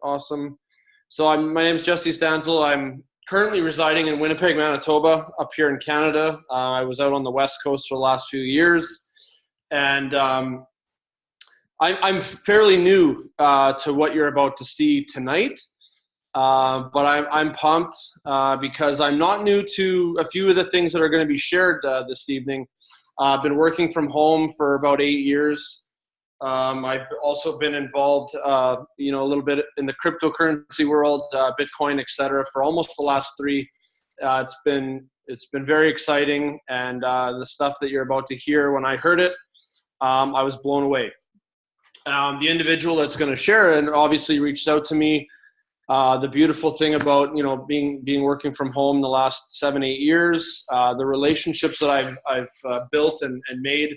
Awesome. So my name is Jesse Stanzel. I'm currently residing in Winnipeg, Manitoba, up here in Canada. I was out on the West Coast for the last few years, and I'm fairly new to what you're about to see tonight. But I'm pumped because I'm not new to a few of the things that are going to be shared this evening. I've been working from home for about 8 years. I've also been involved, a little bit in the cryptocurrency world, Bitcoin, et cetera, for almost the last three. It's been very exciting, and the stuff that you're about to hear, when I heard it, I was blown away. The individual that's going to share it obviously reached out to me. The beautiful thing about being working from home the last 7-8 years, the relationships that I've built and made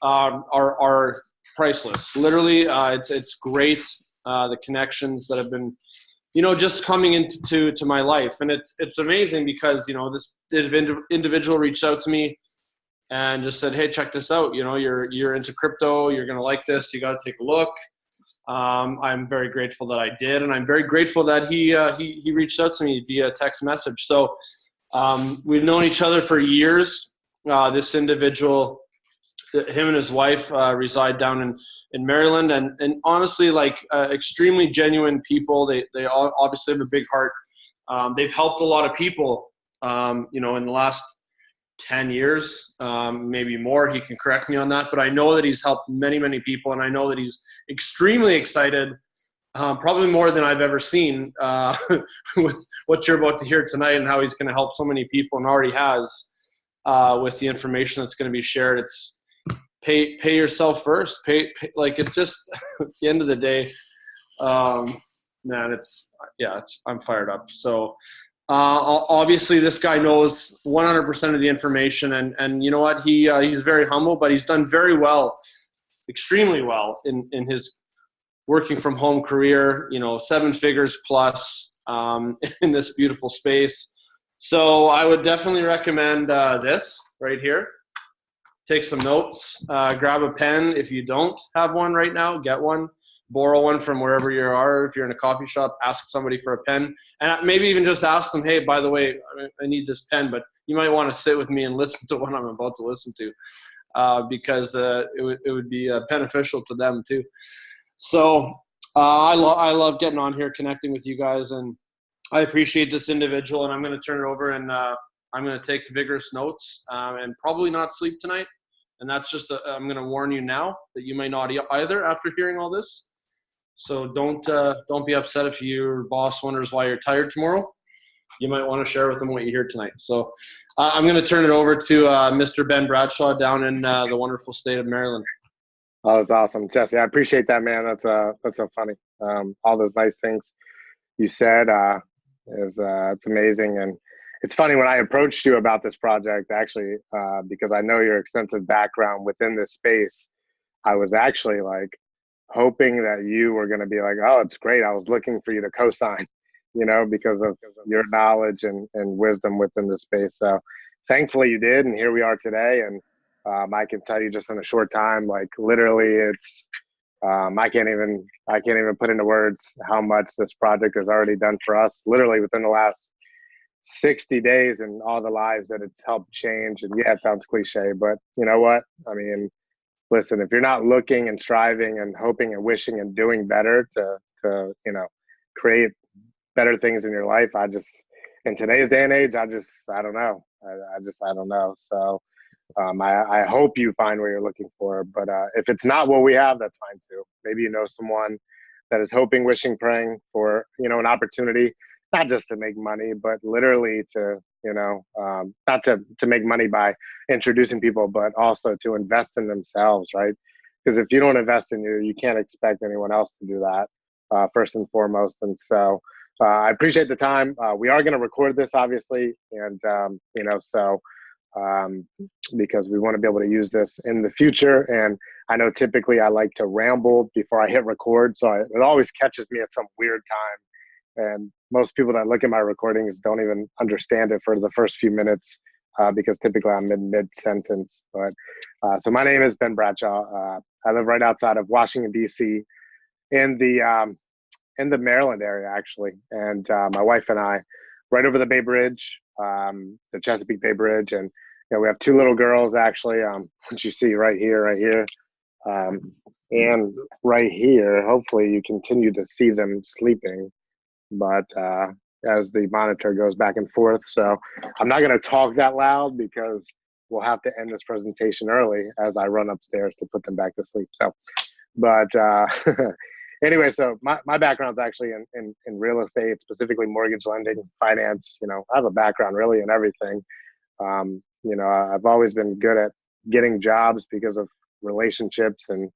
are priceless. Literally, it's great. The connections that have been, just coming into my life, and it's amazing because this individual reached out to me and just said, "Hey, check this out. You're into crypto. You're gonna like this. You got to take a look." I'm very grateful that I did, and I'm very grateful that he reached out to me via text message. So we've known each other for years. This individual, him and his wife, reside down in Maryland, and honestly, extremely genuine people. They all obviously have a big heart. They've helped a lot of people, in the last 10 years, maybe more. He can correct me on that, but I know that he's helped many, many people, and I know that he's extremely excited, probably more than I've ever seen, with what you're about to hear tonight and how he's going to help so many people, and already has, with the information that's going to be shared. It's pay yourself first. Pay like, it's just at the end of the day, man, I'm fired up. So obviously this guy knows 100% of the information, and you know what, he's very humble, but he's done very well, extremely well in his working from home career, 7 figures plus, in this beautiful space. So I would definitely recommend this right here. Take some notes, grab a pen. If you don't have one right now, get one. Borrow one from wherever you are. If you're in a coffee shop, ask somebody for a pen, and maybe even just ask them, "Hey, by the way, I need this pen, but you might want to sit with me and listen to what I'm about to listen to," because it would be beneficial to them too. So I love getting on here, connecting with you guys, and I appreciate this individual. And I'm going to turn it over, and I'm going to take vigorous notes, and probably not sleep tonight. And that's just I'm going to warn you now that you may not either after hearing all this. So don't be upset if your boss wonders why you're tired tomorrow. You might want to share with them what you hear tonight. So I'm going to turn it over to Mr. Ben Bradshaw down in the wonderful state of Maryland. Oh, that's awesome, Jesse. I appreciate that, man. That's so funny. All those nice things you said it's amazing. And it's funny, when I approached you about this project, actually, because I know your extensive background within this space, I was actually hoping that you were going to be like, "Oh, it's great. I was looking for you to co-sign," because of your knowledge and wisdom within the space. So thankfully you did. And here we are today. And I can tell you just in a short time, literally it's, I can't even put into words how much this project has already done for us, literally within the last 60 days, and all the lives that it's helped change. And yeah, it sounds cliche, but you know what? I mean, listen, if you're not looking and striving and hoping and wishing and doing better to create better things in your life, in today's day and age, I don't know. I don't know. So I hope you find what you're looking for, but if it's not what we have, that's fine too. Maybe you know someone that is hoping, wishing, praying for, an opportunity, not just to make money, but literally to, not to make money by introducing people, but also to invest in themselves, right? Because if you don't invest in you, you can't expect anyone else to do that, first and foremost. And so I appreciate the time. We are going to record this, obviously, and, because we want to be able to use this in the future. And I know typically I like to ramble before I hit record, so it always catches me at some weird time. And most people that look at my recordings don't even understand it for the first few minutes, because typically I'm in mid-sentence. But so my name is Ben Bradshaw. I live right outside of Washington, D.C. in the in the Maryland area, actually. And my wife and I, right over the Bay Bridge, the Chesapeake Bay Bridge. And we have two little girls, actually, which you see right here, and right here. Hopefully you continue to see them sleeping. But as the monitor goes back and forth. So I'm not going to talk that loud because we'll have to end this presentation early as I run upstairs to put them back to sleep. So, but anyway, so my background's actually in real estate, specifically mortgage lending, finance. I have a background really in everything. I've always been good at getting jobs because of relationships and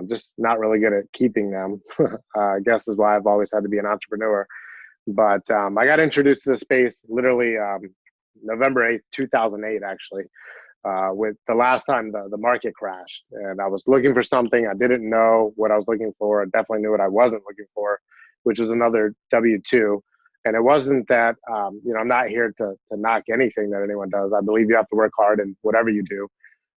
just not really good at keeping them. I guess is why I've always had to be an entrepreneur. But I got introduced to the space literally November 8th, 2008, actually, with the last time the market crashed. And I was looking for something. I didn't know what I was looking for. I definitely knew what I wasn't looking for, which was another W-2. And it wasn't that, I'm not here to knock anything that anyone does. I believe you have to work hard in whatever you do.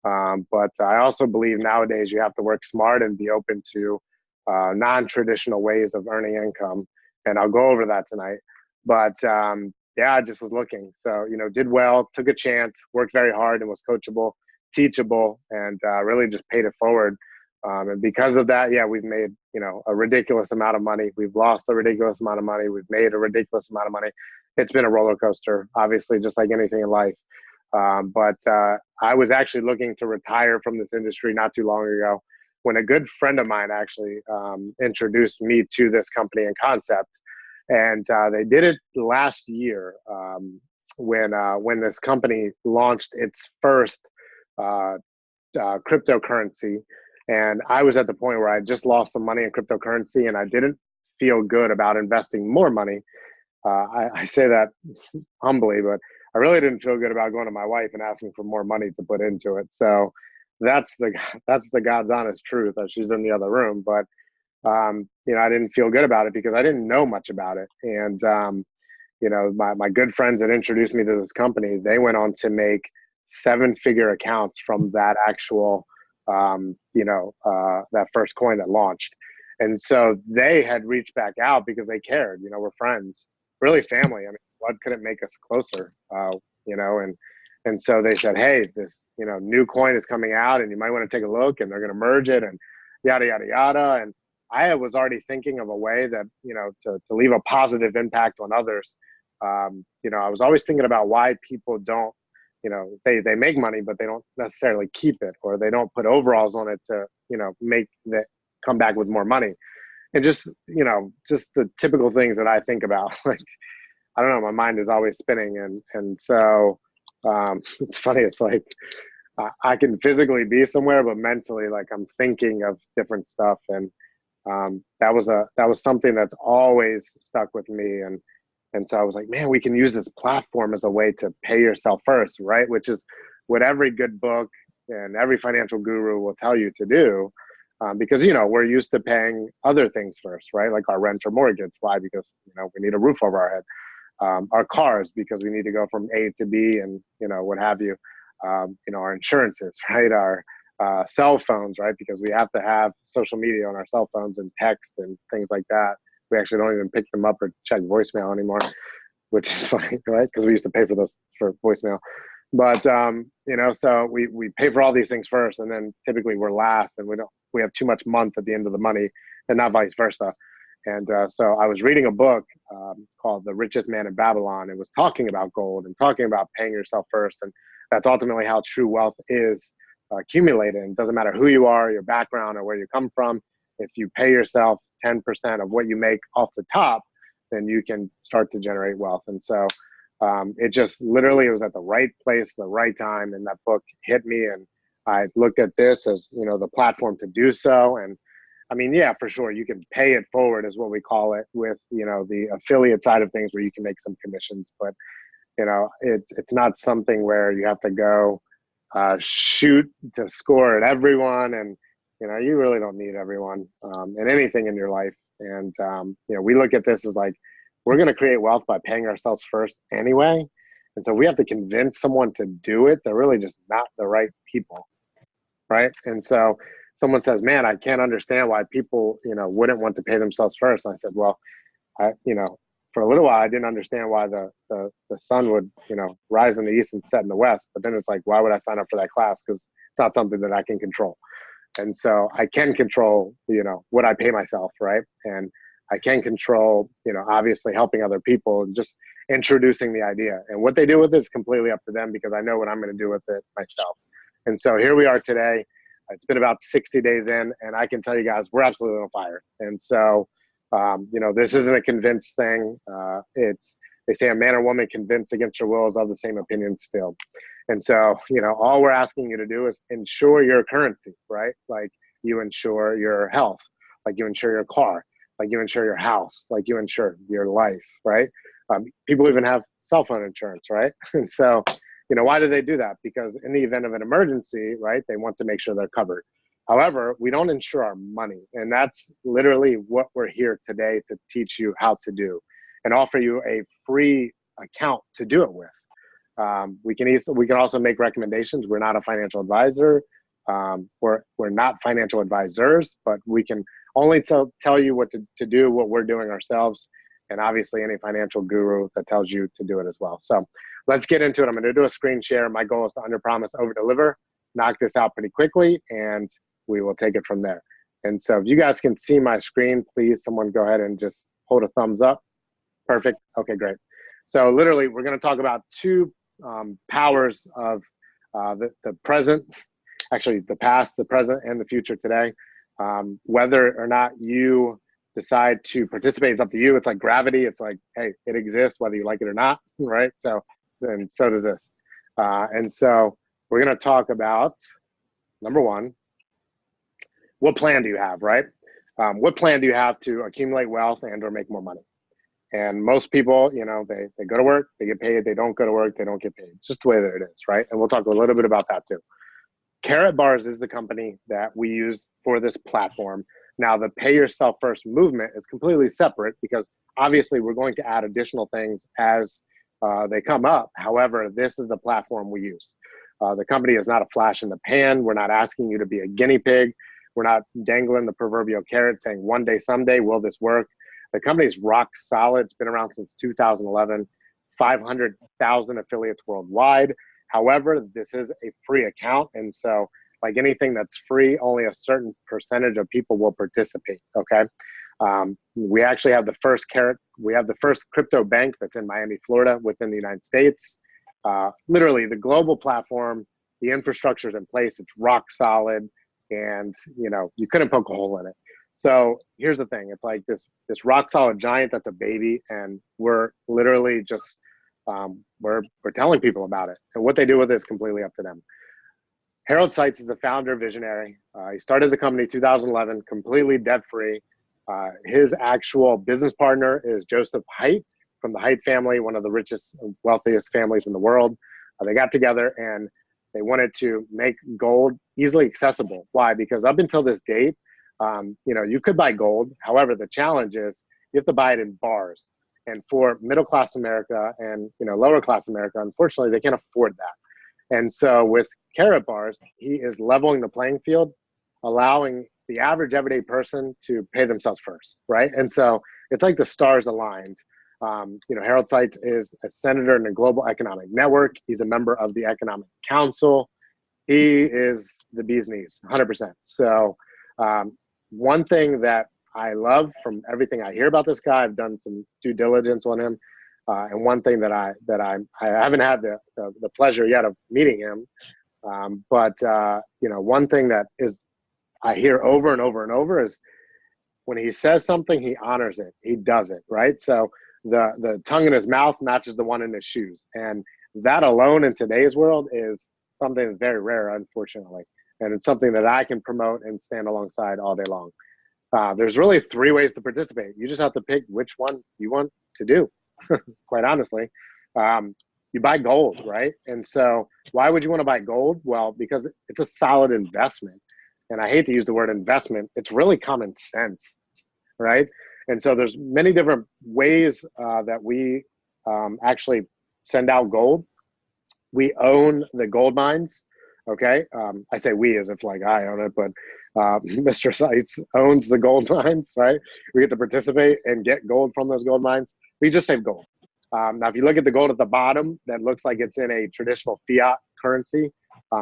But I also believe nowadays you have to work smart and be open to non-traditional ways of earning income. And I'll go over that tonight. But I just was looking. So, did well, took a chance, worked very hard and was coachable, teachable, and really just paid it forward. And because of that, we've made, a ridiculous amount of money. We've lost a ridiculous amount of money. We've made a ridiculous amount of money. It's been a roller coaster, obviously, just like anything in life. But I was actually looking to retire from this industry not too long ago when a good friend of mine actually introduced me to this company and concept. And they did it last year when this company launched its first cryptocurrency. And I was at the point where I just lost some money in cryptocurrency and I didn't feel good about investing more money. I say that humbly, but I really didn't feel good about going to my wife and asking for more money to put into it. So that's the God's honest truth. She's in the other room, but I didn't feel good about it because I didn't know much about it. And my good friends that introduced me to this company, they went on to make 7-figure accounts from that actual that first coin that launched. And so they had reached back out because they cared. We're friends, really family. I mean, what could it make us closer? And so they said, hey, this new coin is coming out and you might want to take a look, and they're going to merge it and yada yada yada. And I was already thinking of a way that to leave a positive impact on others. I was always thinking about why people don't, they make money, but they don't necessarily keep it, or they don't put overalls on it to make that come back with more money. And just the typical things that I think about. Like, I don't know, my mind is always spinning, and so it's funny. It's like I can physically be somewhere, but mentally, like, I'm thinking of different stuff. And that was something that's always stuck with me. And so I was like, man, we can use this platform as a way to pay yourself first, right? Which is what every good book and every financial guru will tell you to do. Because, we're used to paying other things first, right? Like our rent or mortgage. Why? Because, we need a roof over our head. Our cars, because we need to go from A to B and, what have you. Our insurances, right? Our cell phones, right? Because we have to have social media on our cell phones and text and things like that. We actually don't even pick them up or check voicemail anymore, which is funny, right? Because we used to pay for voicemail. But so we pay for all these things first, and then typically we're last, and we have too much month at the end of the money, and not vice versa. And so I was reading a book called The Richest Man in Babylon. It was talking about gold and talking about paying yourself first, and that's ultimately how true wealth is accumulated. And it doesn't matter who you are, your background, or where you come from. If you pay yourself 10% of what you make off the top, then you can start to generate wealth. And so it just literally, it was at the right place, the right time. And that book hit me. And I looked at this as, the platform to do so. And I mean, yeah, for sure. You can pay it forward is what we call it with, the affiliate side of things where you can make some commissions. But, it's not something where you have to go shoot to score at everyone. And, you really don't need everyone in anything in your life. And, we look at this as like, we're going to create wealth by paying ourselves first anyway. And so we have to convince someone to do it. They're really just not the right people. Right. And so someone says, man, I can't understand why people, wouldn't want to pay themselves first. And I said, well, for a little while, I didn't understand why the sun would, rise in the east and set in the west. But then it's like, why would I sign up for that class? Because it's not something that I can control. And so I can control, what I pay myself, right? And I can control, obviously helping other people and just introducing the idea. And what they do with it is completely up to them, because I know what I'm going to do with it myself. And so here we are today. It's been about 60 days in, and I can tell you guys, we're absolutely on fire. And so, this isn't a convinced thing. They say a man or woman convinced against your will is of the same opinion still. And so, all we're asking you to do is insure your currency, right? Like you insure your health, like you insure your car, like you insure your house, like you insure your life, right? People even have cell phone insurance, right? And so, why do they do that? Because in the event of an emergency, right, they want to make sure they're covered. However, we don't insure our money. And that's literally what we're here today to teach you how to do and offer you a free account to do it with. We can also make recommendations. We're not a financial advisor. We're not financial advisors, but we can only tell you what to do, what we're doing ourselves, and obviously any financial guru that tells you to do it as well. So let's get into it. I'm going to do a screen share. My goal is to underpromise, overdeliver, knock this out pretty quickly, and we will take it from there. And so if you guys can see my screen, please, someone go ahead and just hold a thumbs up. Perfect. Okay, great. So literally, we're going to talk about two powers of the present, actually the past, the present, and the future today. Whether or not you decide to participate is up to you. It's like gravity. It's like, hey, it exists whether you like it or not, right? So, and so does this. And so we're going to talk about, number one, what plan do you have, right? What plan do you have to accumulate wealth and or make more money? And most people, they go to work, they get paid. They don't go to work, they don't get paid. It's just the way that it is, right? And we'll talk a little bit about that too. Carrot Bars is the company that we use for this platform. Now, the Pay Yourself First movement is completely separate, because obviously we're going to add additional things as they come up. However, this is the platform we use. The company is not a flash in the pan. We're not asking you to be a guinea pig. We're not dangling the proverbial carrot saying one day, someday, will this work? The company is rock solid. It's been around since 2011, 500,000 affiliates worldwide. However, this is a free account. And so like anything that's free, only a certain percentage of people will participate, okay? We actually have the first crypto bank that's in Miami, Florida, within the United States. Literally the global platform, the infrastructure is in place, it's rock solid, and you couldn't poke a hole in it. So here's the thing, it's like this rock solid giant that's a baby, and we're literally just, we're telling people about it. And what they do with it is completely up to them. Harold Seitz is the founder, visionary. He started the company 2011, completely debt-free. His actual business partner is Joseph Haidt from the Haidt family, one of the richest and wealthiest families in the world. They got together and they wanted to make gold easily accessible. Why? Because up until this date, you could buy gold. However, the challenge is you have to buy it in bars. And for middle-class America and lower-class America, unfortunately, they can't afford that. And so with Carrot Bars, he is leveling the playing field, allowing the average everyday person to pay themselves first, right? And so it's like the stars aligned. Harold Seitz is a senator in the Global Economic Network. He's a member of the Economic Council. He is the bee's knees, 100%. So one thing that I love from everything I hear about this guy, I've done some due diligence on him. And one thing that I haven't had the pleasure yet of meeting him, but one thing that is I hear over and over and over is when he says something, he honors it, he does it, right? So the tongue in his mouth matches the one in his shoes, and that alone in today's world is something that's very rare, unfortunately, and it's something that I can promote and stand alongside all day long. There's really 3 ways to participate. You just have to pick which one you want to do. Quite honestly, you buy gold, right? And so why would you want to buy gold? Well, because it's a solid investment. And I hate to use the word investment. It's really common sense, right? And so there's many different ways that we actually send out gold. We own the gold mines, okay? I say we as if like I own it, but Mr. Sites owns the gold mines, right? We get to participate and get gold from those gold mines. We just save gold. Now, if you look at the gold at the bottom, that looks like it's in a traditional fiat currency,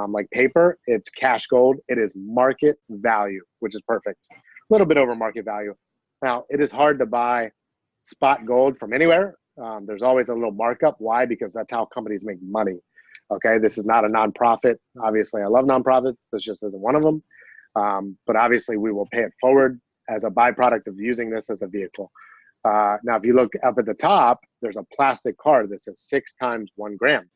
like paper. It's cash gold. It is market value, which is perfect. A little bit over market value. Now, it is hard to buy spot gold from anywhere. There's always a little markup. Why? Because that's how companies make money. Okay, this is not a nonprofit. Obviously, I love nonprofits. This just isn't one of them. But obviously, we will pay it forward as a byproduct of using this as a vehicle. Now, if you look up at the top, there's a plastic card that says 6 times 1 gram.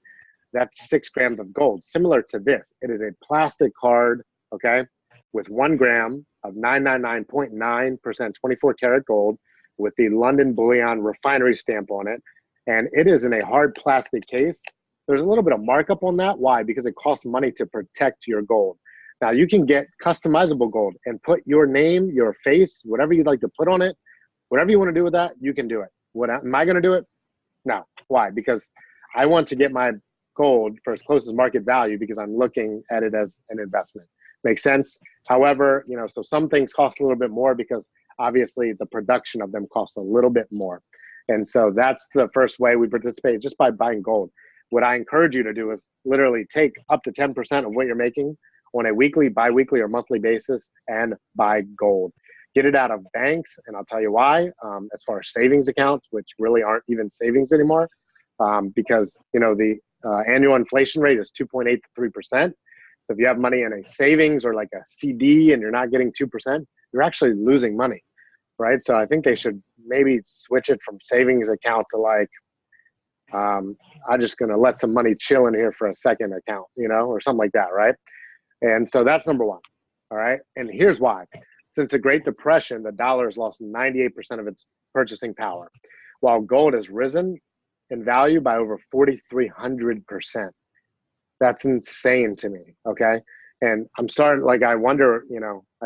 That's 6 grams of gold, similar to this. It is a plastic card, okay, with 1 gram of 999.9% 24 karat gold with the London Bullion refinery stamp on it. And it is in a hard plastic case. There's a little bit of markup on that. Why? Because it costs money to protect your gold. Now, you can get customizable gold and put your name, your face, whatever you'd like to put on it. Whatever you want to do with that, you can do it. Am I going to do it? No. Why? Because I want to get my gold for as close as market value because I'm looking at it as an investment. Makes sense? However, so some things cost a little bit more because obviously the production of them costs a little bit more. And so that's the first way we participate, just by buying gold. What I encourage you to do is literally take up to 10% of what you're making on a weekly, bi-weekly, or monthly basis and buy gold. Get it out of banks, and I'll tell you why. As far as savings accounts, which really aren't even savings anymore, because the annual inflation rate is 2.8 to 3%. So if you have money in a savings or like a CD and you're not getting 2%, you're actually losing money, right? So I think they should maybe switch it from savings account to like, I'm just going to let some money chill in here for a second account, or something like that, right? And so that's number one, all right? And here's why. Since the Great Depression, the dollar has lost 98% of its purchasing power, while gold has risen in value by over 4,300%. That's insane to me, okay? And I'm starting, I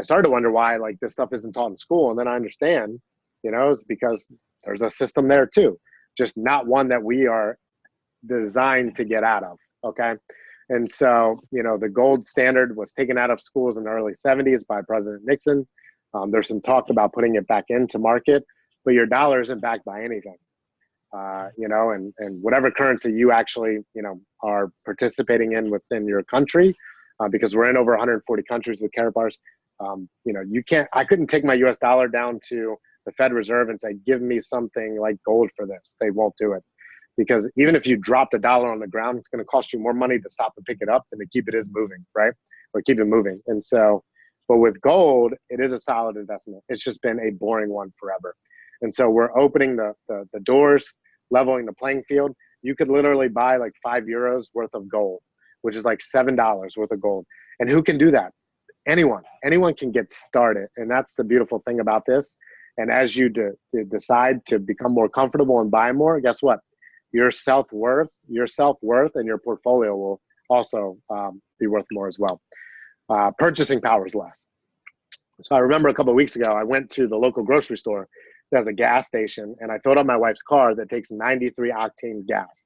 started to wonder why, this stuff isn't taught in school. And then I understand, it's because there's a system there too, just not one that we are designed to get out of, okay? And so, the gold standard was taken out of schools in the early 70s by President Nixon. There's some talk about putting it back into market, but your dollar isn't backed by anything, and whatever currency you actually, are participating in within your country, because we're in over 140 countries with Karat bars. I couldn't take my US dollar down to the Fed Reserve and say, give me something like gold for this. They won't do it. Because even if you drop the dollar on the ground, it's going to cost you more money to stop and pick it up than to keep it moving, right? Or keep it moving. And so, but with gold, it is a solid investment. It's just been a boring one forever. And so we're opening the doors, leveling the playing field. You could literally buy like €5 worth of gold, which is like $7 worth of gold. And who can do that? Anyone can get started. And that's the beautiful thing about this. And as you decide to become more comfortable and buy more, guess what? Your self-worth and your portfolio will also be worth more as well. Purchasing power is less. So I remember a couple of weeks ago, I went to the local grocery store. There's a gas station, and I filled up my wife's car that takes 93 octane gas,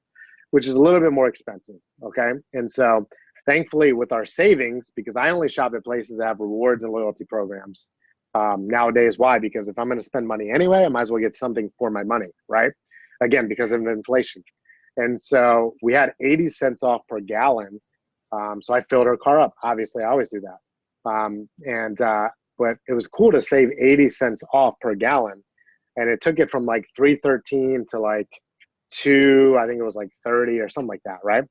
which is a little bit more expensive, okay? And so thankfully with our savings, because I only shop at places that have rewards and loyalty programs nowadays. Why? Because if I'm going to spend money anyway, I might as well get something for my money, right? Again, because of inflation. And so we had 80 cents off per gallon. So I filled her car up. Obviously, I always do that. But it was cool to save 80 cents off per gallon. And it took it from like 3.13 to like 2, I think it was like 30 or something like that, right?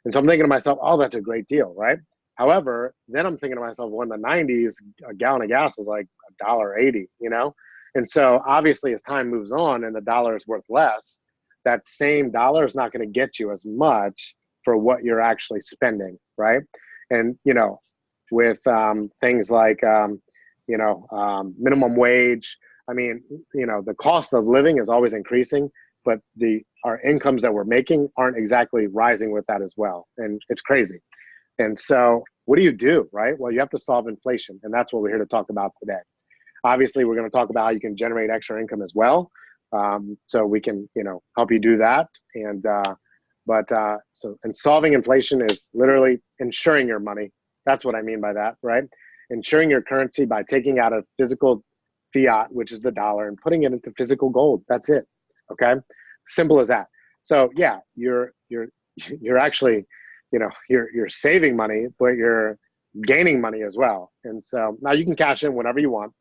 And so I'm thinking to myself, oh, that's a great deal, right? However, then I'm thinking to myself, well, in the 90s, a gallon of gas was like $1.80, And so obviously as time moves on and the dollar is worth less, that same dollar is not going to get you as much for what you're actually spending, right? And, with things like, minimum wage, the cost of living is always increasing, but our incomes that we're making aren't exactly rising with that as well. And it's crazy. And so what do you do, right? Well, you have to solve inflation, and that's what we're here to talk about today. Obviously, we're going to talk about how you can generate extra income as well. So we can, help you do that. And solving inflation is literally insuring your money. That's what I mean by that, right? insuring your currency by taking out a physical fiat, which is the dollar, and putting it into physical gold. That's it. Okay, simple as that. So yeah, you're actually, you're saving money, but you're gaining money as well. And so now you can cash in whenever you want.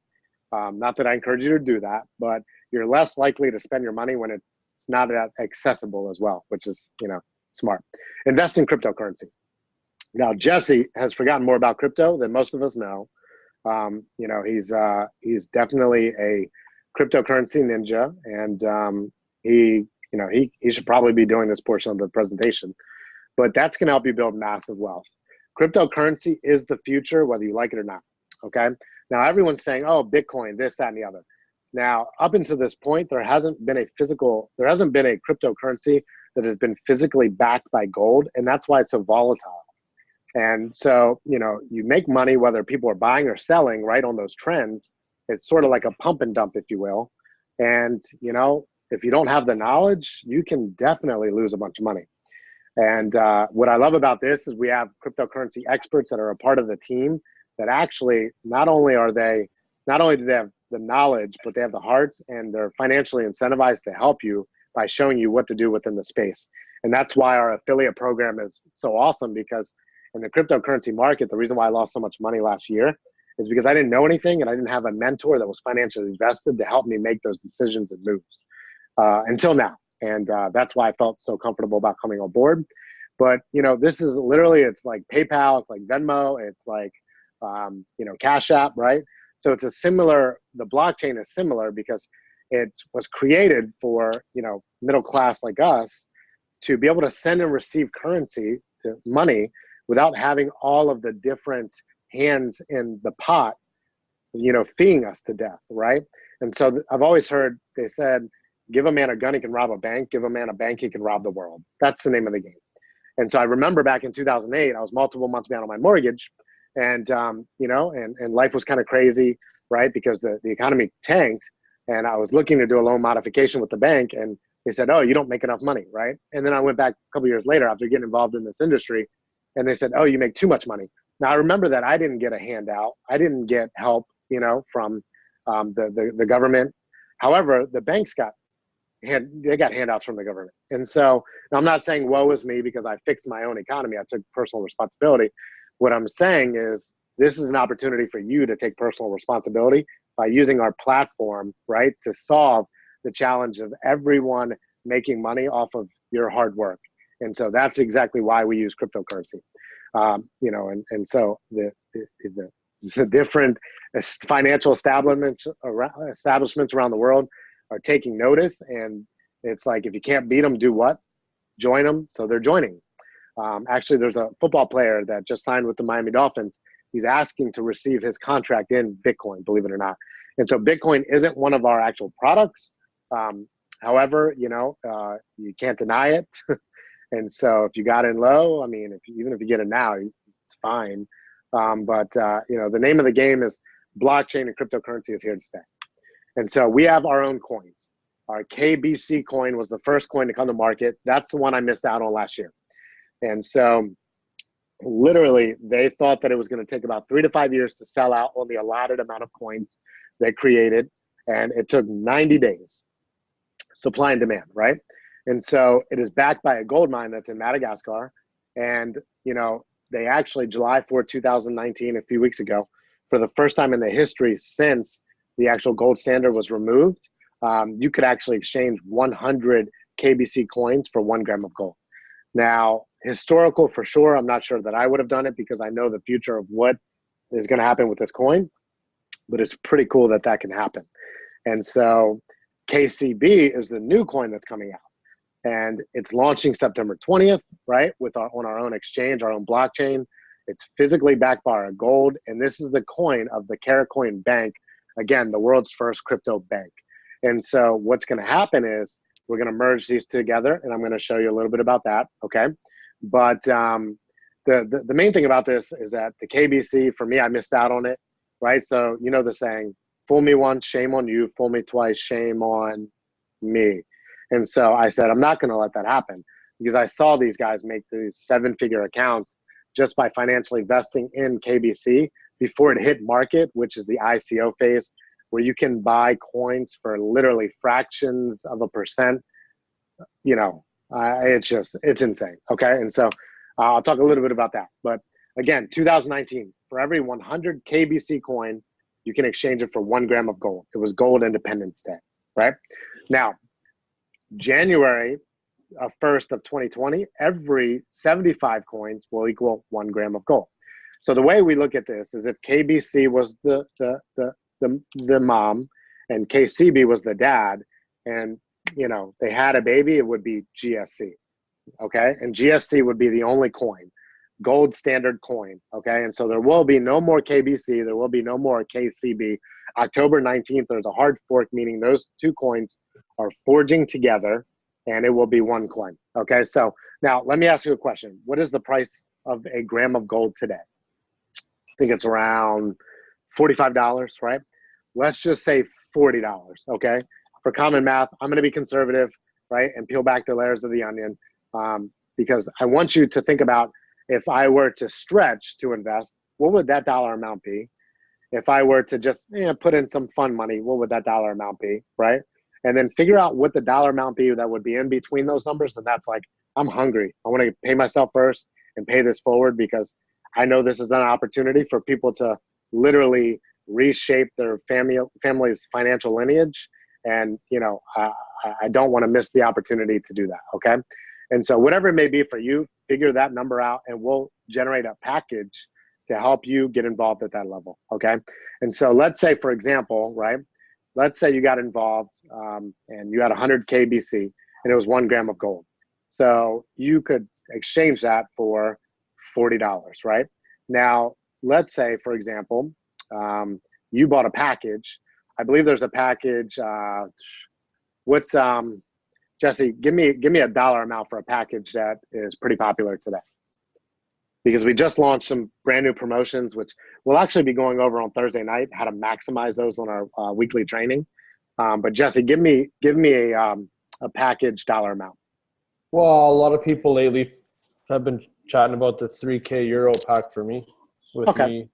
Not that I encourage you to do that, but you're less likely to spend your money when it's not that accessible as well, which is, smart. Invest in cryptocurrency. Now, Jesse has forgotten more about crypto than most of us know. He's definitely a cryptocurrency ninja, and he should probably be doing this portion of the presentation. But that's going to help you build massive wealth. Cryptocurrency is the future, whether you like it or not. Okay. Now everyone's saying, "Oh, Bitcoin, this, that, and the other." Now, up until this point, there hasn't been a cryptocurrency that has been physically backed by gold, and that's why it's so volatile. And so, you make money whether people are buying or selling, right, on those trends. It's sort of like a pump and dump, if you will. And, if you don't have the knowledge, you can definitely lose a bunch of money. And what I love about this is we have cryptocurrency experts that are a part of the team that actually not only do they have the knowledge, but they have the hearts, and they're financially incentivized to help you by showing you what to do within the space. And that's why our affiliate program is so awesome, because in the cryptocurrency market, the reason why I lost so much money last year is because I didn't know anything, and I didn't have a mentor that was financially invested to help me make those decisions and moves until now. And that's why I felt so comfortable about coming on board. But, this is literally, it's like PayPal, it's like Venmo, it's like, Cash App, right? So it's the blockchain is similar because it was created for, middle class like us to be able to send and receive currency, money, without having all of the different hands in the pot, feeing us to death, right? And so I've always heard, they said, give a man a gun, he can rob a bank. Give a man a bank, he can rob the world. That's the name of the game. And so I remember back in 2008, I was multiple months behind on my mortgage, and and life was kind of crazy, right? Because the economy tanked, and I was looking to do a loan modification with the bank, and they said, "Oh, you don't make enough money," right? And then I went back a couple years later after getting involved in this industry, and they said, "Oh, you make too much money." Now I remember that I didn't get a handout, I didn't get help, from the government. However, the banks got handouts from the government. And so I'm not saying woe is me because I fixed my own economy. I took personal responsibility. What I'm saying is this is an opportunity for you to take personal responsibility by using our platform, right, to solve the challenge of everyone making money off of your hard work. And so that's exactly why we use cryptocurrency. And so the different financial establishments around the world are taking notice, and it's like, if you can't beat them, do what? Join them. So they're joining. Actually, there's a football player that just signed with the Miami Dolphins. He's asking to receive his contract in Bitcoin, believe it or not. And so Bitcoin isn't one of our actual products. However, you can't deny it. And so if you got in low, I mean, even if you get it now, it's fine. But the name of the game is blockchain, and cryptocurrency is here to stay. And so we have our own coins. Our KBC coin was the first coin to come to market. That's the one I missed out on last year. And so literally they thought that it was going to take about 3 to 5 years to sell out on the allotted amount of coins they created. And it took 90 days, supply and demand, right? And so it is backed by a gold mine that's in Madagascar. And, they actually, July 4th, 2019, a few weeks ago, for the first time in the history since the actual gold standard was removed, you could actually exchange 100 KBC coins for 1 gram of gold. Now, historical for sure, I'm not sure that I would have done it because I know the future of what is going to happen with this coin, but it's pretty cool that that can happen. And so KCB is the new coin that's coming out, and it's launching September 20th, right? On our own exchange, our own blockchain. It's physically backed by our gold, and this is the coin of the Karakoin Bank. Again, the world's first crypto bank. And so what's going to happen is we're going to merge these together, and I'm going to show you a little bit about that, okay? But the main thing about this is that the KBC, for me, I missed out on it, right? So you know the saying, fool me once, shame on you, fool me twice, shame on me. And so I said, I'm not going to let that happen, because I saw these guys make these 7-figure accounts just by financially investing in KBC before it hit market, which is the ICO phase, where you can buy coins for literally fractions of a percent. It's insane. Okay. And so I'll talk a little bit about that. But again, 2019, for every 100 KBC coin, you can exchange it for 1 gram of gold. It was Gold Independence Day, right? Now, January 1st of 2020, every 75 coins will equal 1 gram of gold. So the way we look at this is if KBC was the mom and KCB was the dad, and they had a baby, it would be GSC, okay? And GSC would be the only coin, gold standard coin, okay? And so there will be no more KBC, there will be no more KCB. October 19th, there's a hard fork, meaning those two coins are forging together, and it will be one coin, okay? So now let me ask you a question. What is the price of a gram of gold today? I think it's around $45, right? Let's just say $40, okay? For common math, I'm going to be conservative, right? And peel back the layers of the onion, because I want you to think about, if I were to stretch to invest, what would that dollar amount be? If I were to just put in some fun money, what would that dollar amount be, right? And then figure out what the dollar amount be that would be in between those numbers. And that's like, I'm hungry. I want to pay myself first and pay this forward, because I know this is an opportunity for people to literally reshape their family's financial lineage. And, I don't want to miss the opportunity to do that. Okay. And so whatever it may be for you, figure that number out, and we'll generate a package to help you get involved at that level. Okay. And so let's say, for example, right, let's say you got involved and you had 100 KBC and it was 1 gram of gold. So you could exchange that for $40, right? Now, let's say, for example, you bought a package. I believe there's a package. Jesse, give me a dollar amount for a package that is pretty popular today, because we just launched some brand new promotions, which we'll actually be going over on Thursday night, how to maximize those on our weekly training. But Jesse, give me a package dollar amount. Well, a lot of people lately have been chatting about the 3K euro pack for me. Me.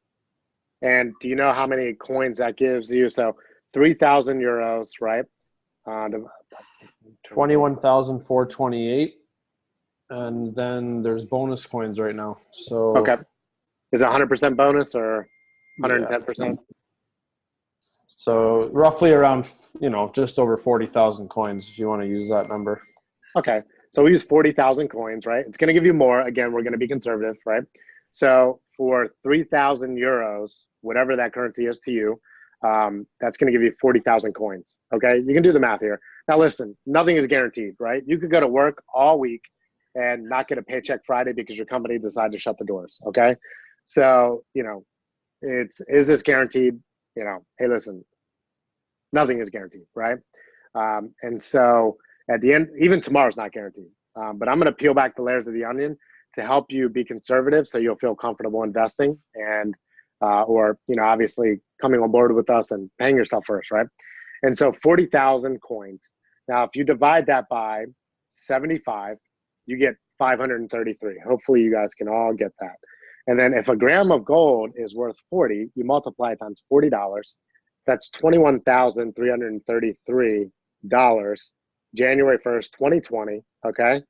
And do you know how many coins that gives you? So 3,000 euros, right? 21,428. And then there's bonus coins right now. So okay, is it 100% bonus or 110%? Yeah. So roughly around, just over 40,000 coins, if you want to use that number. Okay, so we use 40,000 coins, right? It's going to give you more. Again, we're going to be conservative, right? So for 3,000 euros, whatever that currency is to you, that's going to give you 40,000 coins. Okay, you can do the math here. Now, listen, nothing is guaranteed, right? You could go to work all week and not get a paycheck Friday because your company decided to shut the doors. Okay, so is this guaranteed? Hey, listen, nothing is guaranteed, right? And so at the end, even tomorrow's not guaranteed. But I'm going to peel back the layers of the onion to help you be conservative, so you'll feel comfortable investing and or obviously coming on board with us and paying yourself first, right? And so 40,000 coins. Now, if you divide that by 75, you get 533. Hopefully, you guys can all get that. And then if a gram of gold is worth 40, you multiply it times $40. That's $21,333. January 1st, 2020. Okay,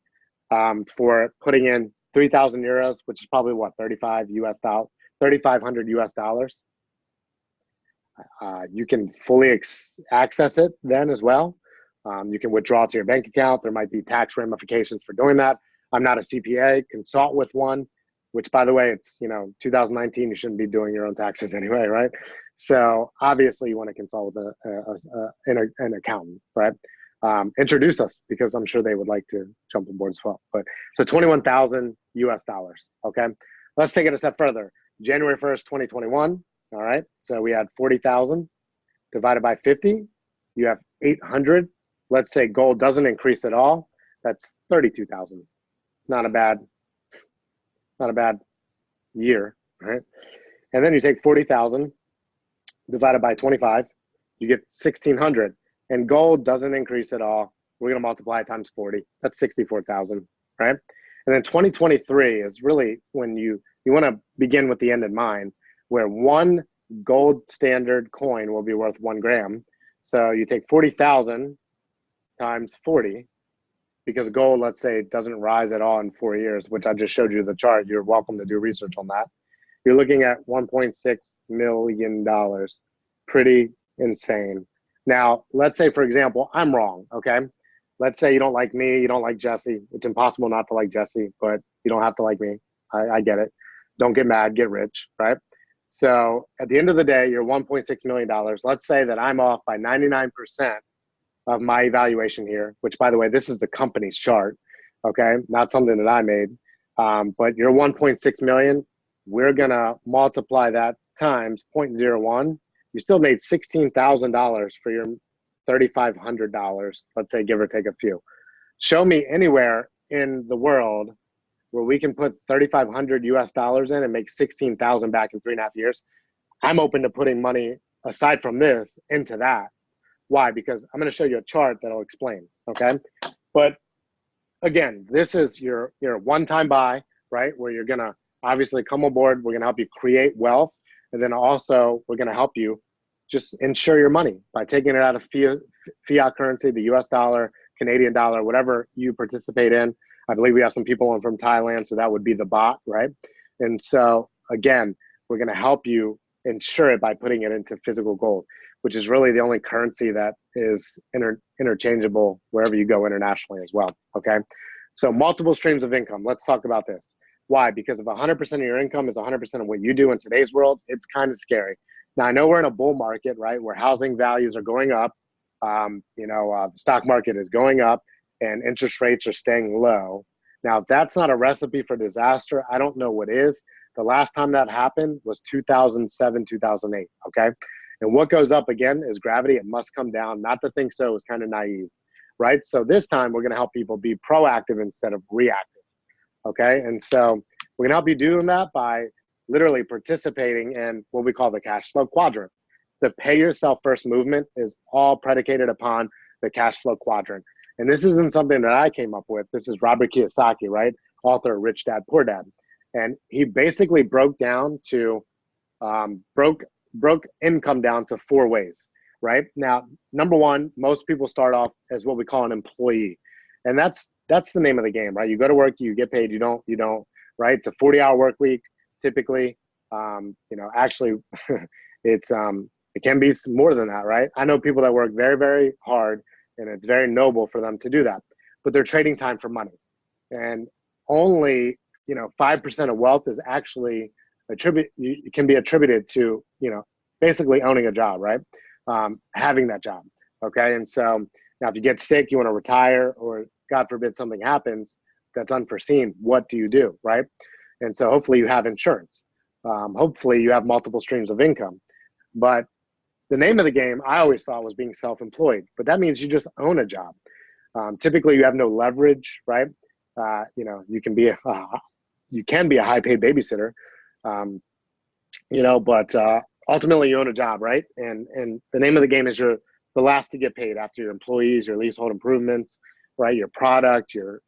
for putting in 3,000 euros, which is probably what, 3,500 US dollars. You can fully access it then as well. You can withdraw to your bank account. There might be tax ramifications for doing that. I'm not a CPA. Consult with one, which, by the way, it's 2019. You shouldn't be doing your own taxes anyway, right? So obviously you want to consult with an accountant, right? Introduce us, because I'm sure they would like to jump on board as well. But so 21,000 US dollars. Okay, let's take it a step further. January 1st, 2021. All right, so we had 40,000 divided by 50. You have 800. Let's say gold doesn't increase at all. That's 32,000. Not a bad year, right? And then you take 40,000 divided by 25. You get 1,600. And gold doesn't increase at all. We're going to multiply it times 40. That's 64,000, right? And then 2023 is really when you want to begin with the end in mind. where one gold standard coin will be worth 1 gram. So you take 40,000 times 40, because gold, let's say, doesn't rise at all in 4 years, which I just showed you the chart. You're welcome to do research on that. You're looking at $1.6 million. Pretty insane. Now, let's say, for example, I'm wrong, okay? Let's say you don't like me, you don't like Jesse. It's impossible not to like Jesse, but you don't have to like me. I get it. Don't get mad, get rich, right? So at the end of the day, you're $1.6 million. Let's say that I'm off by 99% of my evaluation here, which, by the way, this is the company's chart, okay? Not something that I made. But you're 1.6 million. We're going to multiply that times 0.01. You still made $16,000 for your $3,500, let's say, give or take a few. Show me anywhere in the world where we can put 3,500 US dollars in and make 16,000 back in 3.5 years. I'm open to putting money aside from this into that. Why? Because I'm going to show you a chart that'll explain, okay? But again, this is your one-time buy, right? Where you're going to obviously come aboard. We're going to help you create wealth. And then also we're going to help you just insure your money by taking it out of fiat currency, the US dollar, Canadian dollar, whatever you participate in. I believe we have some people on from Thailand, so that would be the bot, right? And so again, we're going to help you insure it by putting it into physical gold, which is really the only currency that is interchangeable wherever you go internationally as well, okay? So multiple streams of income. Let's talk about this. Why? Because if 100% of your income is 100% of what you do in today's world, it's kind of scary. Now, I know we're in a bull market, right, where housing values are going up, the stock market is going up, and interest rates are staying low. Now, if that's not a recipe for disaster, I don't know what is. The last time that happened was 2007, 2008, okay? And what goes up again is gravity. It must come down. Not to think so is kind of naive, right? So this time we're going to help people be proactive instead of reactive, okay? And so we're going to help you do that by literally participating in what we call the cash flow quadrant. The pay yourself first movement is all predicated upon the cash flow quadrant. And this isn't something that I came up with. This is Robert Kiyosaki, right? Author of Rich Dad, Poor Dad. And he basically broke down to, broke income down to 4 ways, right? Now, number one, most people start off as what we call an employee. And that's the name of the game, right? You go to work, you get paid, you don't, right? It's a 40-hour work week, typically. Actually, it can be more than that, right? I know people that work very, very hard, and it's very noble for them to do that, but they're trading time for money. And only, 5% of wealth is actually can be attributed to, basically owning a job, right? Having that job, okay? And so now if you get sick, you want to retire, or God forbid something happens that's unforeseen, what do you do, right? And so hopefully you have insurance. Hopefully you have multiple streams of income. But the name of the game, I always thought, was being self-employed, but that means you just own a job. Typically you have no leverage, right? You can be a high-paid babysitter, but ultimately you own a job, right? And the name of the game is you're the last to get paid after your employees, your leasehold improvements, right? Your product, your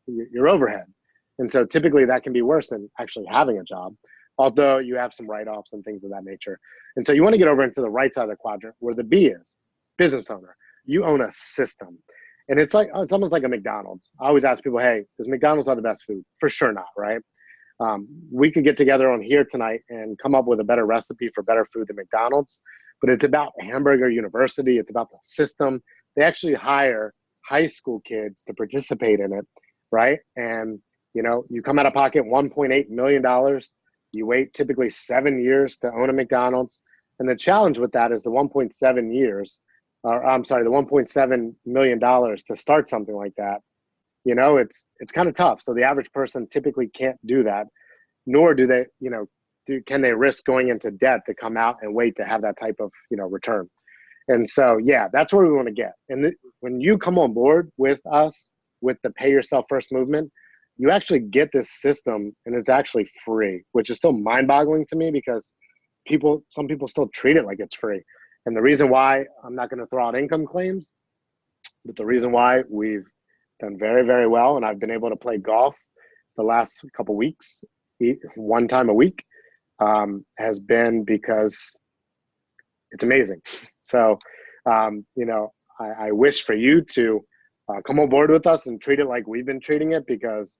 overhead. And so typically that can be worse than actually having a job, although you have some write-offs and things of that nature. And so you want to get over into the right side of the quadrant where the B is, business owner. You own a system. And it's almost like a McDonald's. I always ask people, hey, does McDonald's have the best food? For sure not, right? We could get together on here tonight and come up with a better recipe for better food than McDonald's, but it's about Hamburger University. It's about the system. They actually hire high school kids to participate in it, right? And, you come out of pocket $1.8 million. You wait typically 7 years to own a McDonald's. And the challenge with that is the the $1.7 million to start something like that. It's kind of tough. So the average person typically can't do that, nor do they, can they risk going into debt to come out and wait to have that type of, return. And so, yeah, that's where we want to get. And when you come on board with us with the pay yourself first movement, you actually get this system, and it's actually free, which is still mind-boggling to me because some people still treat it like it's free. And the reason why, I'm not going to throw out income claims, but the reason why we've done very, very well, and I've been able to play golf the last couple weeks, 1 time a week, has been because it's amazing. So, you know, I wish for you to come on board with us and treat it like we've been treating it, because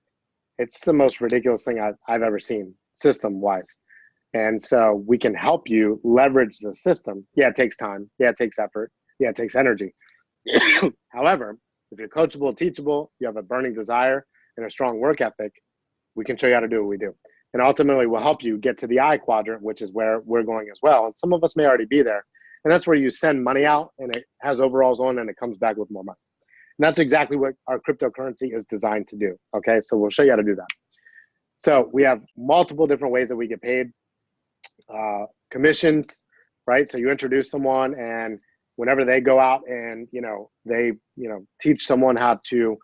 it's the most ridiculous thing I've ever seen system-wise. And so we can help you leverage the system. Yeah, it takes time. Yeah, it takes effort. Yeah, it takes energy. However, if you're coachable, teachable, you have a burning desire and a strong work ethic, we can show you how to do what we do. And ultimately, we'll help you get to the I quadrant, which is where we're going as well. And some of us may already be there. And that's where you send money out and it has overalls on and it comes back with more money. And that's exactly what our cryptocurrency is designed to do. Okay, so we'll show you how to do that. So we have multiple different ways that we get paid. Commissions, right? So you introduce someone, and whenever they go out and they teach someone how to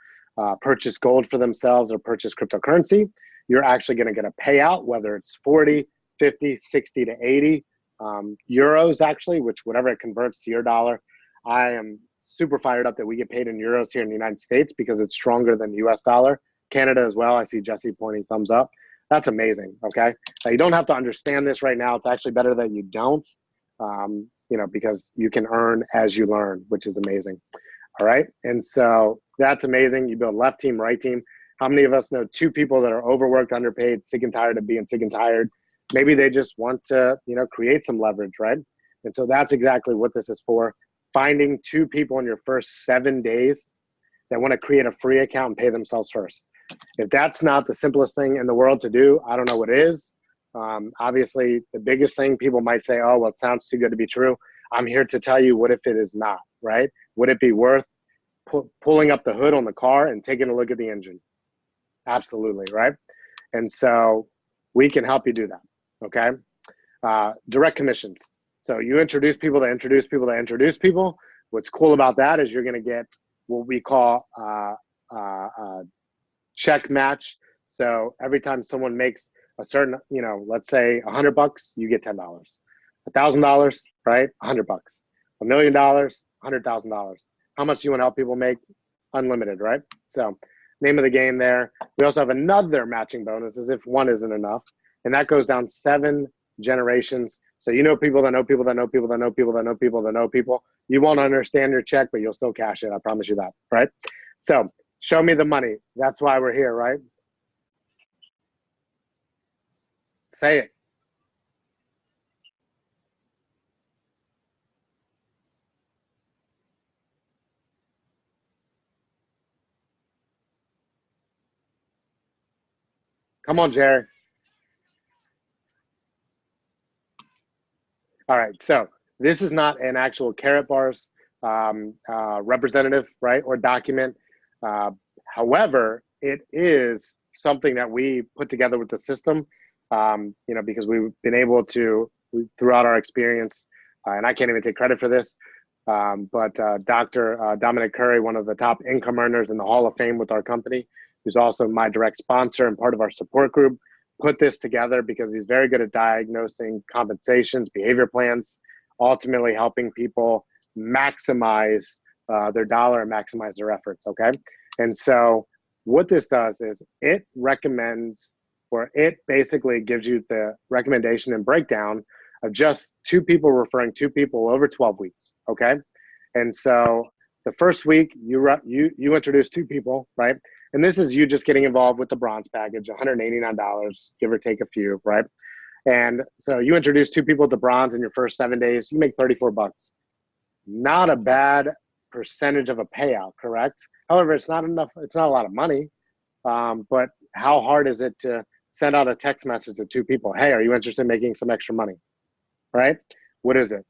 purchase gold for themselves or purchase cryptocurrency, you're actually going to get a payout, whether it's 40, 50, 60 to 80 euros, actually, which whatever it converts to your dollar. I am super fired up that we get paid in euros here in the United States because it's stronger than the US dollar. Canada as well. I see Jesse pointing thumbs up. That's amazing. Okay. Now, you don't have to understand this right now. It's actually better that you don't, because you can earn as you learn, which is amazing. All right. And so that's amazing. You build left team, right team. How many of us know two people that are overworked, underpaid, sick and tired of being sick and tired? Maybe they just want to, create some leverage, right? And so that's exactly what this is for. Finding two people in your first 7 days that want to create a free account and pay themselves first. If that's not the simplest thing in the world to do, I don't know what is. Obviously, the biggest thing people might say, oh, well, it sounds too good to be true. I'm here to tell you, what if it is not, right? Would it be worth pulling up the hood on the car and taking a look at the engine? Absolutely, right? And so we can help you do that, okay? Direct commissions. So you introduce people to introduce people to introduce people. What's cool about that is you're going to get what we call check match. So every time someone makes a certain, let's say $100, you get $10. $1,000, right? $100. $1 million, $100,000. How much do you want to help people make? Unlimited, right? So name of the game there. We also have another matching bonus as if one isn't enough. And that goes down 7 generations. So people that know people that know people that know people that know people that know people. You won't understand your check, but you'll still cash it. I promise you that, right? So show me the money. That's why we're here, right? Say it. Come on, Jerry. All right. So this is not an actual Carrot Bars representative, right, or document. However, it is something that we put together with the system, because we've been able to, throughout our experience, and I can't even take credit for this, but Dr. Dominic Curry, one of the top income earners in the Hall of Fame with our company, who's also my direct sponsor and part of our support group, put this together because he's very good at diagnosing compensations, behavior plans, ultimately helping people maximize their dollar and maximize their efforts, okay? And so what this does is it recommends, or it basically gives you the recommendation and breakdown of just 2 people referring 2 people over 12 weeks, okay? And so the first week you introduce 2 people, right? And this is you just getting involved with the bronze package, $189, give or take a few, right? And so you introduce 2 people to bronze in your first 7 days, you make $34. Not a bad percentage of a payout, correct? However, it's not enough, it's not a lot of money, but how hard is it to send out a text message to 2 people? Hey, are you interested in making some extra money, right? What is it?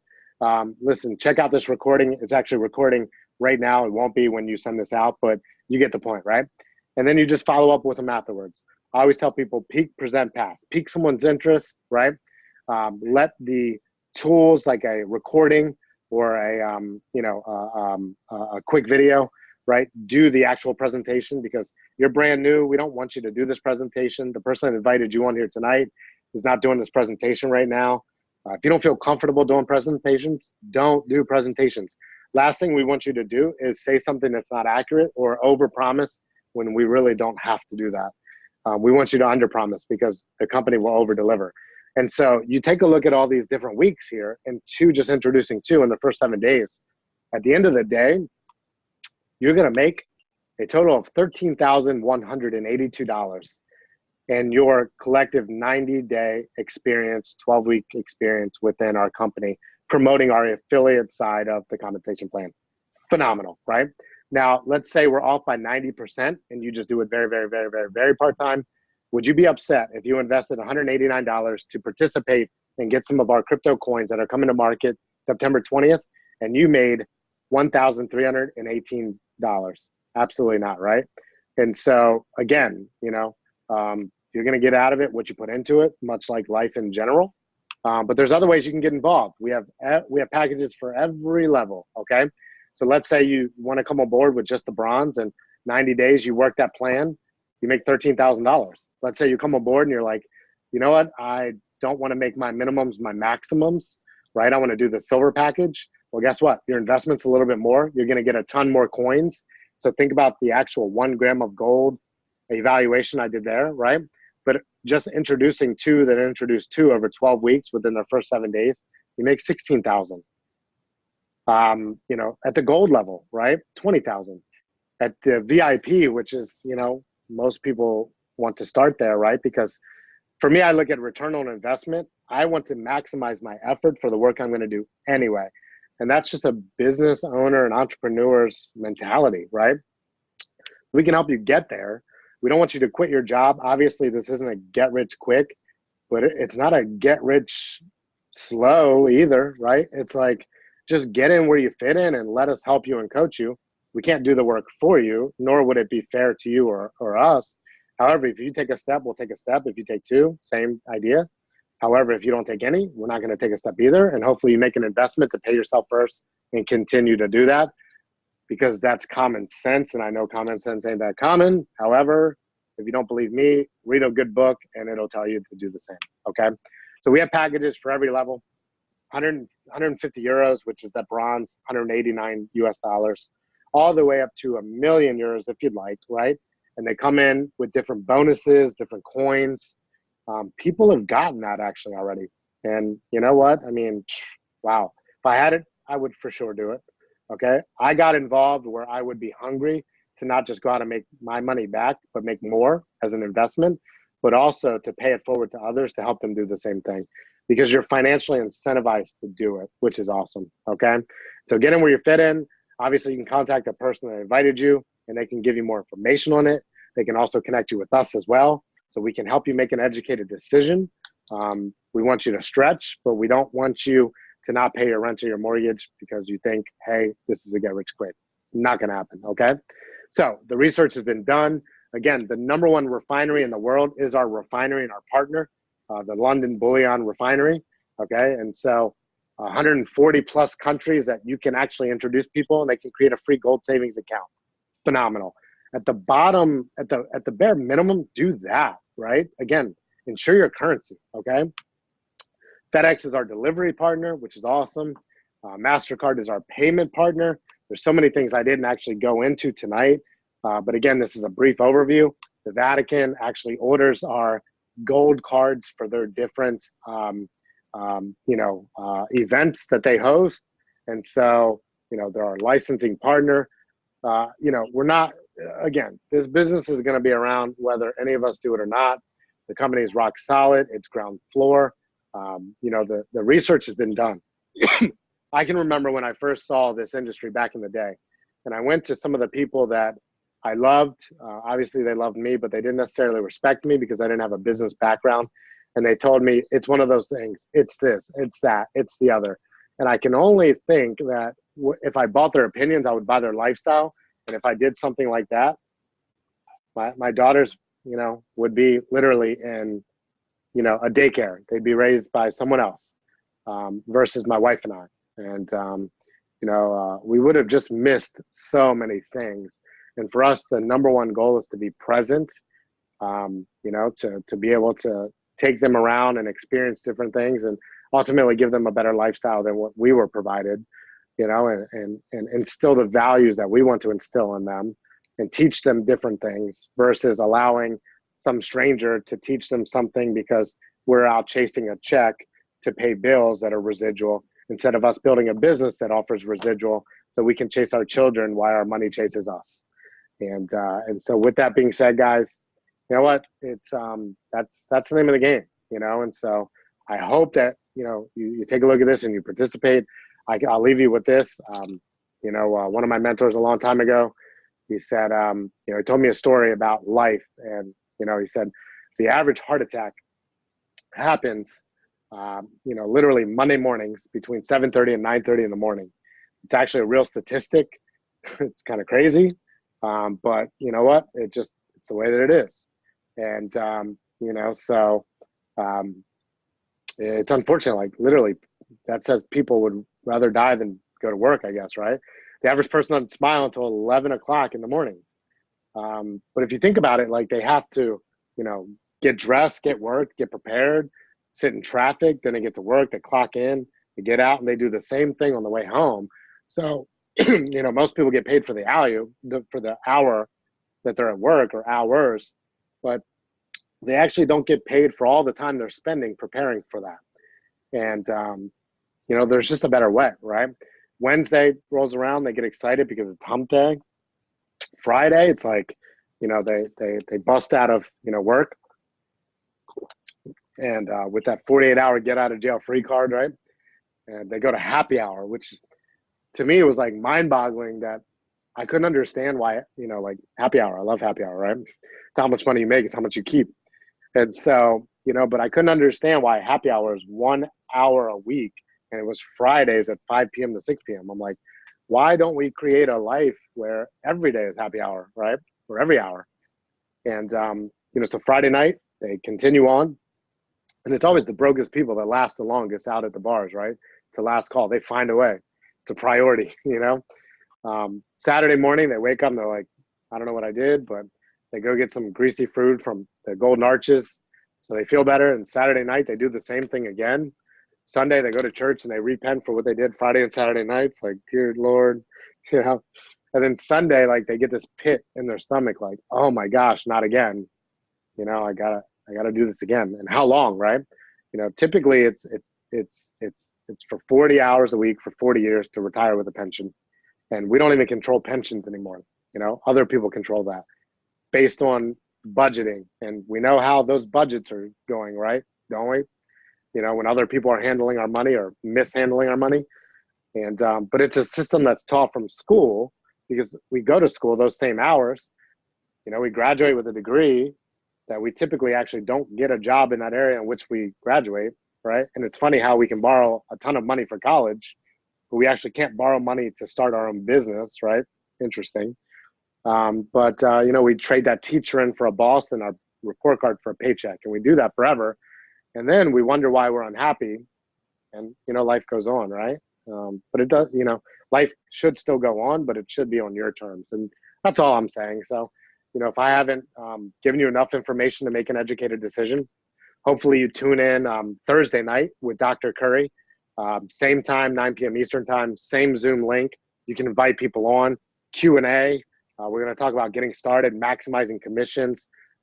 Listen, check out this recording. It's actually recording right now. It won't be when you send this out, but you get the point, right? And then you just follow up with them afterwards. I always tell people, peak, present, pass. Pique someone's interest, right? Let the tools like a recording or a quick video, right, do the actual presentation, because you're brand new. We don't want you to do this presentation. The person that invited you on here tonight is not doing this presentation right now. If you don't feel comfortable doing presentations, don't do presentations. Last thing we want you to do is say something that's not accurate or overpromise when we really don't have to do that. We want you to underpromise because the company will overdeliver. And so you take a look at all these different weeks here, and just introducing two in the first 7 days. At the end of the day, you're going to make a total of $13,182 in your collective 90-day experience, 12-week experience within our company, promoting our affiliate side of the compensation plan. Phenomenal, right? Now, let's say we're off by 90% and you just do it very, very, very, very, very part-time. Would you be upset if you invested $189 to participate and get some of our crypto coins that are coming to market September 20th, and you made $1,318? Absolutely not, right? And so again, you're going to get out of it what you put into it, much like life in general. But there's other ways you can get involved. We have packages for every level, okay? So let's say you want to come aboard with just the bronze, and 90 days you work that plan, you make $13,000. Let's say you come aboard and you're like, you know what? I don't want to make my minimums my maximums, right? I want to do the silver package. Well, guess what? Your investment's a little bit more. You're going to get a ton more coins. So think about the actual 1 gram of gold evaluation I did there, right? But just introducing two that introduced two over 12 weeks within their first 7 days, you make 16,000. At the gold level, right? 20,000. At the VIP, which is, most people want to start there, right? Because for me, I look at return on investment. I want to maximize my effort for the work I'm going to do anyway. And that's just a business owner and entrepreneur's mentality, right? We can help you get there. We don't want you to quit your job. Obviously, this isn't a get rich quick, but it's not a get rich slow either, right? It's like, just get in where you fit in and let us help you and coach you. We can't do the work for you, nor would it be fair to you or us. However, if you take a step, we'll take a step. If you take two, same idea. However, if you don't take any, we're not going to take a step either. And hopefully you make an investment to pay yourself first and continue to do that, because that's common sense. And I know common sense ain't that common. However, if you don't believe me, read a good book and it'll tell you to do the same. Okay. So we have packages for every level. 150 euros, which is that bronze, 189 US dollars, all the way up to €1,000,000 if you'd like, right? And they come in with different bonuses, different coins. People have gotten that actually already. And you know what? I mean, wow. If I had it, I would for sure do it. Okay. I got involved where I would be hungry to not just go out and make my money back, but make more as an investment, but also to pay it forward to others to help them do the same thing, because you're financially incentivized to do it, which is awesome. Okay. So get in where you fit in. Obviously, you can contact the person that invited you and they can give you more information on it. They can also connect you with us as well, so we can help you make an educated decision. We want you to stretch, but we don't want you to not pay your rent or your mortgage because you think, hey, this is a get rich quick. Not going to happen. Okay. So the research has been done. Again, the #1 refinery in the world is our refinery and our partner, the London Bullion Refinery. Okay. And so 140 plus countries that you can actually introduce people and they can create a free gold savings account. Phenomenal. At the bottom, at the bare minimum, do that, right? Again, insure your currency. Okay. FedEx is our delivery partner, which is awesome. MasterCard is our payment partner. There's so many things I didn't actually go into tonight. But again, this is a brief overview. The Vatican actually orders our gold cards for their different, events that they host. And so, they're our licensing partner. We're not, again, this business is going to be around whether any of us do it or not. The company is rock solid. It's ground floor. The research has been done. I can remember when I first saw this industry back in the day, and I went to some of the people that I loved. Obviously, they loved me, but they didn't necessarily respect me because I didn't have a business background. And they told me, it's one of those things. It's this, it's that, it's the other. And I can only think that if I bought their opinions, I would buy their lifestyle. And if I did something like that, my daughters, would be literally in, a daycare. They'd be raised by someone else versus my wife and I. And, we would have just missed so many things. And for us, the #1 goal is to be present, to be able to take them around and experience different things and ultimately give them a better lifestyle than what we were provided, and instill the values that we want to instill in them and teach them different things versus allowing some stranger to teach them something because we're out chasing a check to pay bills that are residual instead of us building a business that offers residual so we can chase our children while our money chases us. And so with that being said, guys, you know what? It's that's the name of the game, you know. And so I hope that you take a look at this and you participate. I'll leave you with this. One of my mentors a long time ago, he said, he told me a story about life, and he said the average heart attack happens, literally Monday mornings between 7:30 and 9:30 in the morning. It's actually a real statistic. It's kind of crazy, but you know what? It's the way that it is. And, so it's unfortunate, like literally that says people would rather die than go to work, I guess, right? The average person doesn't smile until 11 o'clock in the morning. But if you think about it, like they have to, get dressed, get work, get prepared, sit in traffic, then they get to work, they clock in, they get out, and they do the same thing on the way home. So, most people get paid for the hour that they're at work or hours, but they actually don't get paid for all the time they're spending preparing for that. And, there's just a better way, right? Wednesday rolls around, they get excited because it's hump day. Friday, it's like, they bust out of, work. And with that 48-hour get out of jail free card, right? And they go to happy hour, which to me was like mind boggling that I couldn't understand why, like happy hour. I love happy hour, right? It's how much money you make, it's how much you keep. And so, but I couldn't understand why happy hour is 1 hour a week. And it was Fridays at 5 p.m. to 6 p.m. I'm like, why don't we create a life where every day is happy hour, right? Or every hour. And, so Friday night, they continue on. And it's always the brokest people that last the longest out at the bars, right? To last call. They find a way. It's a priority, Saturday morning, they wake up and they're like, I don't know what I did, but they go get some greasy food from the Golden Arches so they feel better. And Saturday night, they do the same thing again. Sunday, they go to church and they repent for what they did Friday and Saturday nights, like, dear Lord, And then Sunday, like, they get this pit in their stomach, like, oh my gosh, not again. I gotta do this again. And how long, right? Typically it's for 40 hours a week for 40 years to retire with a pension. And we don't even control pensions anymore. Other people control that based on budgeting. And we know how those budgets are going, right? Don't we? When other people are handling our money or mishandling our money. And, but it's a system that's taught from school because we go to school those same hours. We graduate with a degree that we typically actually don't get a job in that area in which we graduate, right? And it's funny how we can borrow a ton of money for college, but we actually can't borrow money to start our own business, right? Interesting. But we trade that teacher in for a boss and our report card for a paycheck, and we do that forever. And then we wonder why we're unhappy, and, life goes on, right? But it does, life should still go on, but it should be on your terms. And that's all I'm saying. So, if I haven't given you enough information to make an educated decision, hopefully you tune in Thursday night with Dr. Curry, same time, 9 p.m. Eastern time, same Zoom link. You can invite people on, Q&A. We're going to talk about getting started, maximizing commissions,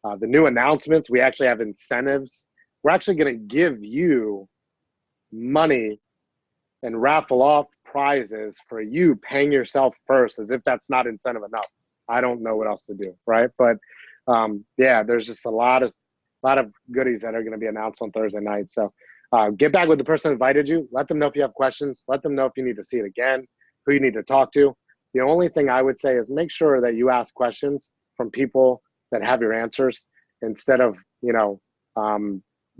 the new announcements. We actually have incentives. We're actually going to give you money and raffle off prizes for you paying yourself first, as if that's not incentive enough. I don't know what else to do, right? But there's just a lot of goodies that are going to be announced on Thursday night. So get back with the person who invited you. Let them know if you have questions. Let them know if you need to see it again, who you need to talk to. The only thing I would say is make sure that you ask questions from people that have your answers instead of,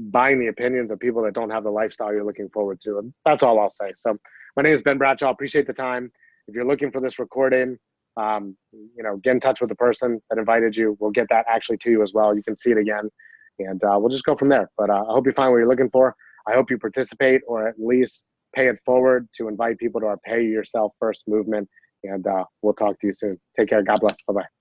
buying the opinions of people that don't have the lifestyle you're looking forward to. And that's all I'll say. So my name is Ben Bradshaw. Appreciate the time. If you're looking for this recording, get in touch with the person that invited you. We'll get that actually to you as well. You can see it again, and we'll just go from there. But I hope you find what you're looking for. I hope you participate, or at least pay it forward to invite people to our Pay Yourself First movement. And we'll talk to you soon. Take care. God bless. Bye-bye.